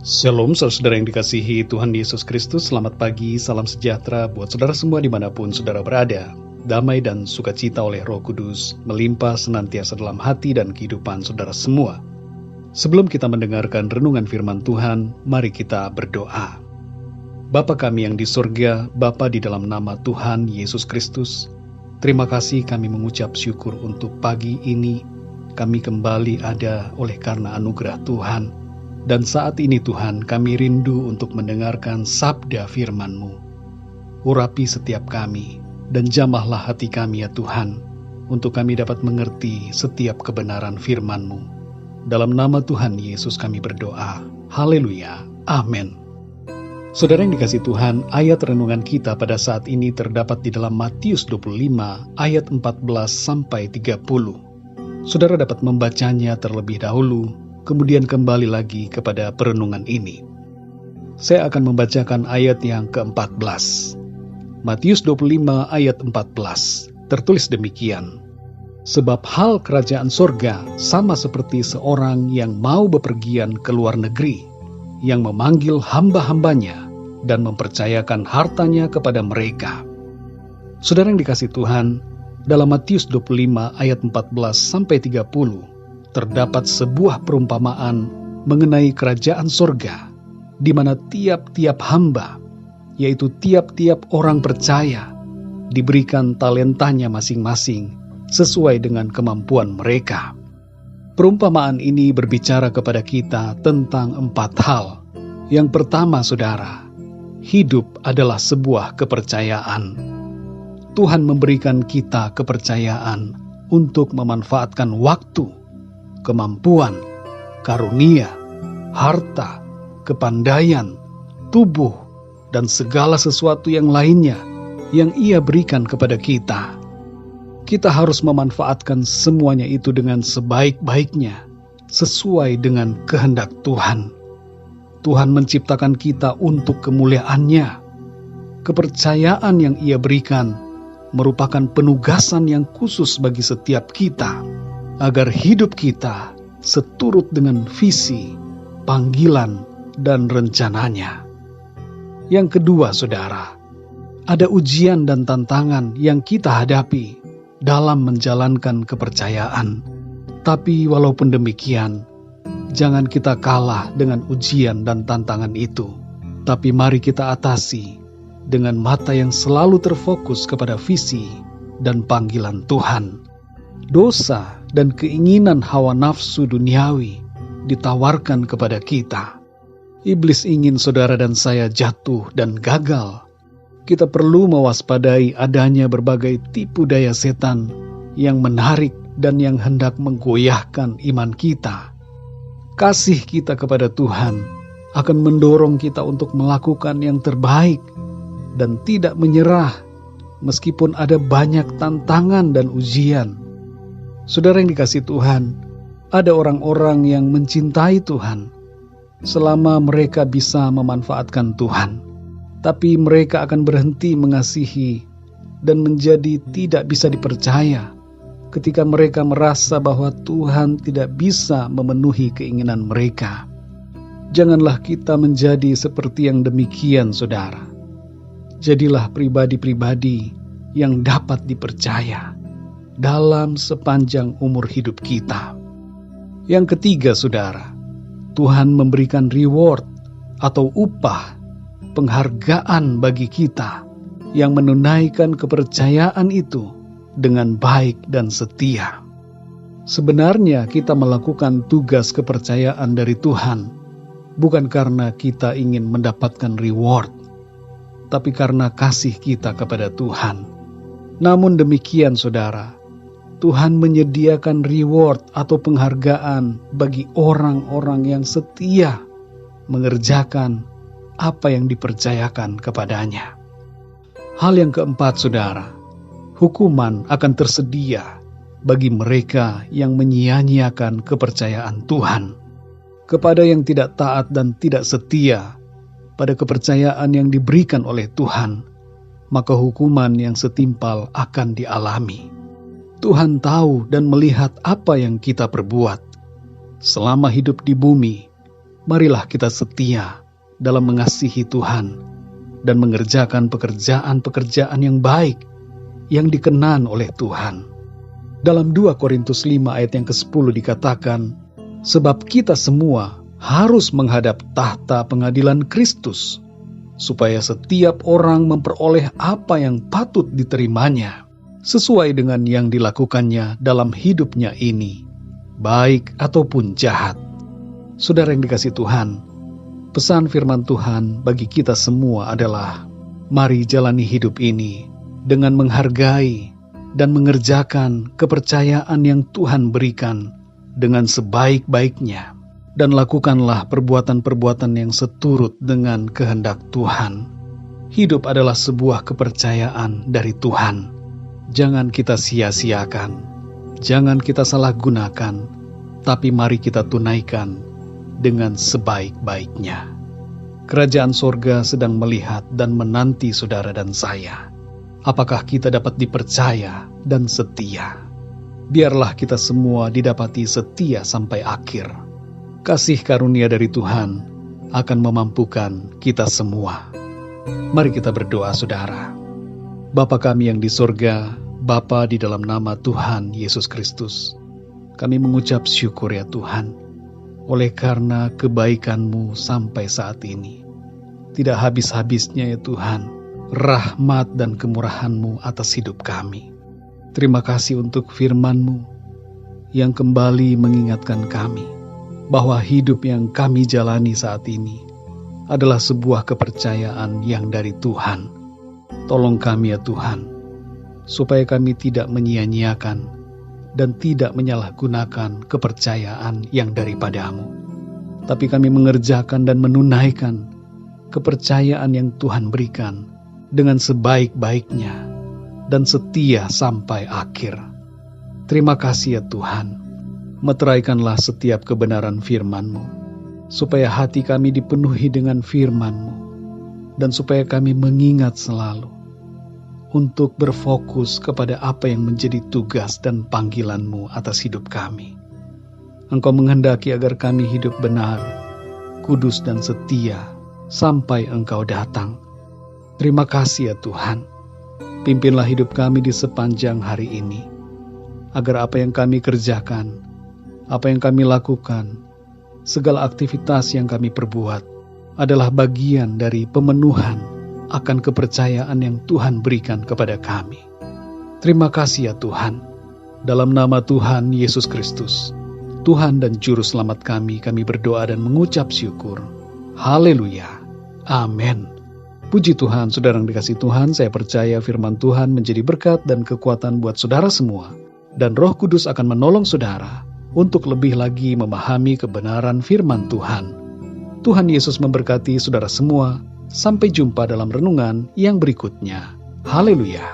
Shalom, saudara yang dikasihi Tuhan Yesus Kristus. Selamat pagi, salam sejahtera buat saudara semua dimanapun saudara berada. Damai dan sukacita oleh Roh Kudus melimpah senantiasa dalam hati dan kehidupan saudara semua. Sebelum kita mendengarkan renungan firman Tuhan, mari kita berdoa. Bapa kami yang di surga, Bapa di dalam nama Tuhan Yesus Kristus, terima kasih kami mengucap syukur untuk pagi ini. Kami kembali ada oleh karena anugerah Tuhan. Dan saat ini Tuhan, kami rindu untuk mendengarkan sabda firman-Mu. Urapi setiap kami, dan jamahlah hati kami ya Tuhan, untuk kami dapat mengerti setiap kebenaran firman-Mu. Dalam nama Tuhan Yesus kami berdoa. Haleluya. Amin. Saudara yang dikasih Tuhan, ayat renungan kita pada saat ini terdapat di dalam Matius 25 ayat 14-30. Saudara dapat membacanya terlebih dahulu, kemudian kembali lagi kepada perenungan ini. Saya akan membacakan ayat yang ke-14. Matius 25 ayat 14, tertulis demikian. Sebab hal kerajaan sorga sama seperti seorang yang mau bepergian ke luar negeri, yang memanggil hamba-hambanya dan mempercayakan hartanya kepada mereka. Saudara yang dikasih Tuhan, dalam Matius 25 ayat 14-30, terdapat sebuah perumpamaan mengenai kerajaan sorga, di mana tiap-tiap hamba, yaitu tiap-tiap orang percaya, diberikan talentanya masing-masing sesuai dengan kemampuan mereka. Perumpamaan ini berbicara kepada kita tentang 4 hal. Yang pertama, saudara, hidup adalah sebuah kepercayaan. Tuhan memberikan kita kepercayaan untuk memanfaatkan waktu, kemampuan, karunia, harta, kepandaian, tubuh, dan segala sesuatu yang lainnya yang Ia berikan kepada kita. Kita harus memanfaatkan semuanya itu dengan sebaik-baiknya, sesuai dengan kehendak Tuhan. Tuhan menciptakan kita untuk kemuliaan-Nya. Kepercayaan yang Ia berikan merupakan penugasan yang khusus bagi setiap kita, agar hidup kita seturut dengan visi, panggilan, dan rencananya. Yang kedua, saudara, ada ujian dan tantangan yang kita hadapi dalam menjalankan kepercayaan. Tapi walaupun demikian, jangan kita kalah dengan ujian dan tantangan itu. Tapi mari kita atasi dengan mata yang selalu terfokus kepada visi dan panggilan Tuhan. Dosa dan keinginan hawa nafsu duniawi ditawarkan kepada kita. Iblis ingin saudara dan saya jatuh dan gagal. Kita perlu mewaspadai adanya berbagai tipu daya setan yang menarik dan yang hendak menggoyahkan iman kita. Kasih kita kepada Tuhan akan mendorong kita untuk melakukan yang terbaik dan tidak menyerah meskipun ada banyak tantangan dan ujian. Saudara yang dikasih Tuhan, ada orang-orang yang mencintai Tuhan selama mereka bisa memanfaatkan Tuhan. Tapi mereka akan berhenti mengasihi dan menjadi tidak bisa dipercaya ketika mereka merasa bahwa Tuhan tidak bisa memenuhi keinginan mereka. Janganlah kita menjadi seperti yang demikian, saudara. Jadilah pribadi-pribadi yang dapat dipercaya dalam sepanjang umur hidup kita. Yang ketiga, saudara, Tuhan memberikan reward atau upah, penghargaan bagi kita yang menunaikan kepercayaan itu dengan baik dan setia. Sebenarnya kita melakukan tugas kepercayaan dari Tuhan bukan karena kita ingin mendapatkan reward, tapi karena kasih kita kepada Tuhan. Namun demikian, saudara, Tuhan menyediakan reward atau penghargaan bagi orang-orang yang setia mengerjakan apa yang dipercayakan kepadanya. Hal yang keempat, saudara, hukuman akan tersedia bagi mereka yang menyia-nyiakan kepercayaan Tuhan. Kepada yang tidak taat dan tidak setia pada kepercayaan yang diberikan oleh Tuhan, maka hukuman yang setimpal akan dialami. Tuhan tahu dan melihat apa yang kita perbuat. Selama hidup di bumi, marilah kita setia dalam mengasihi Tuhan dan mengerjakan pekerjaan-pekerjaan yang baik yang dikenan oleh Tuhan. Dalam 2 Korintus 5 ayat yang ke-10 dikatakan, sebab kita semua harus menghadap tahta pengadilan Kristus, supaya setiap orang memperoleh apa yang patut diterimanya, sesuai dengan yang dilakukannya dalam hidupnya ini, baik ataupun jahat. Saudara yang dikasihi Tuhan, pesan firman Tuhan bagi kita semua adalah, mari jalani hidup ini dengan menghargai dan mengerjakan kepercayaan yang Tuhan berikan dengan sebaik-baiknya, dan lakukanlah perbuatan-perbuatan yang seturut dengan kehendak Tuhan. Hidup adalah sebuah kepercayaan dari Tuhan. Jangan kita sia-siakan, jangan kita salah gunakan, tapi mari kita tunaikan dengan sebaik-baiknya. Kerajaan sorga sedang melihat dan menanti saudara dan saya. Apakah kita dapat dipercaya dan setia? Biarlah kita semua didapati setia sampai akhir. Kasih karunia dari Tuhan akan memampukan kita semua. Mari kita berdoa, saudara. Bapa kami yang di sorga, Bapa di dalam nama Tuhan Yesus Kristus, kami mengucap syukur ya Tuhan, oleh karena kebaikan-Mu sampai saat ini. Tidak habis-habisnya ya Tuhan, rahmat dan kemurahan-Mu atas hidup kami. Terima kasih untuk firman-Mu yang kembali mengingatkan kami bahwa hidup yang kami jalani saat ini adalah sebuah kepercayaan yang dari Tuhan. Tolong kami ya Tuhan, supaya kami tidak menyia-nyiakan dan tidak menyalahgunakan kepercayaan yang daripada-Mu. Tapi kami mengerjakan dan menunaikan kepercayaan yang Tuhan berikan dengan sebaik-baiknya dan setia sampai akhir. Terima kasih ya Tuhan. Meteraikanlah setiap kebenaran firman-Mu, supaya hati kami dipenuhi dengan firman-Mu, dan supaya kami mengingat selalu untuk berfokus kepada apa yang menjadi tugas dan panggilan-Mu atas hidup kami. Engkau menghendaki agar kami hidup benar, kudus dan setia sampai Engkau datang. Terima kasih ya Tuhan. Pimpinlah hidup kami di sepanjang hari ini, agar apa yang kami kerjakan, apa yang kami lakukan, segala aktivitas yang kami perbuat adalah bagian dari pemenuhan akan kepercayaan yang Tuhan berikan kepada kami. Terima kasih ya Tuhan. Dalam nama Tuhan Yesus Kristus, Tuhan dan Juru Selamat kami berdoa dan mengucap syukur. Haleluya. Amin. Puji Tuhan, saudara yang dikasihi Tuhan, saya percaya firman Tuhan menjadi berkat dan kekuatan buat saudara semua. Dan Roh Kudus akan menolong saudara untuk lebih lagi memahami kebenaran firman Tuhan. Tuhan Yesus memberkati saudara semua. Sampai jumpa dalam renungan yang berikutnya. Haleluya.